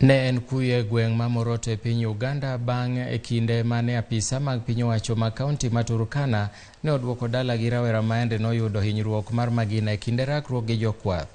Ne en kuye gweng' ma Moroto e piny Uganda bang' e kinde mane apisa mag piny owacho ma kaunti ma Turkana ne odwoko dala gi rawera maende noyudo hinyruok mar magina e kinde rakruok gi jokwath.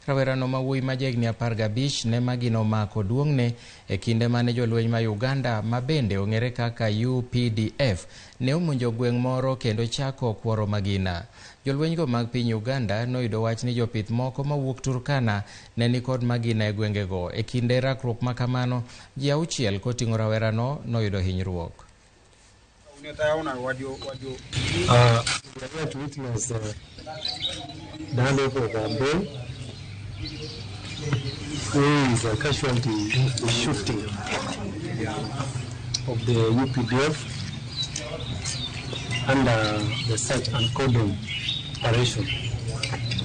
Rawera no ma wuoyi ma jahigni 15 ne magina omako duong'ne e kinde mane jolweny ma Uganda ma bende ong'ere kaka UPDF ne omonjo gweng' moro kendo chako kuoro magina. Jolweny go mag piny Uganda noyudo wach ni jopith moko mawuok Turkana ne ni kod magina e gwengego. E kinde rakruok ma kamano, ji 6 koting'o rawera no noyudo hinyruok. We are here to witness the handover of a boy who is a casualty of the shooting of the UPDF under the search and cordon operation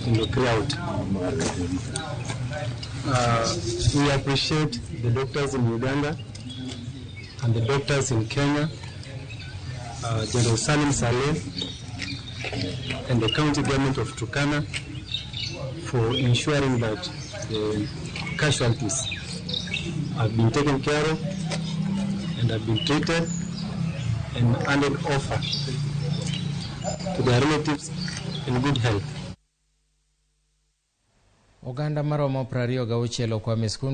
in the crowd. We appreciate the doctors in Uganda and the doctors in Kenya, General Salim Saleh and the county government of Turkana for ensuring that the casualties have been taken care of and have been treated and handed over to their relatives in good health. Oganda maromo 26 okwame skul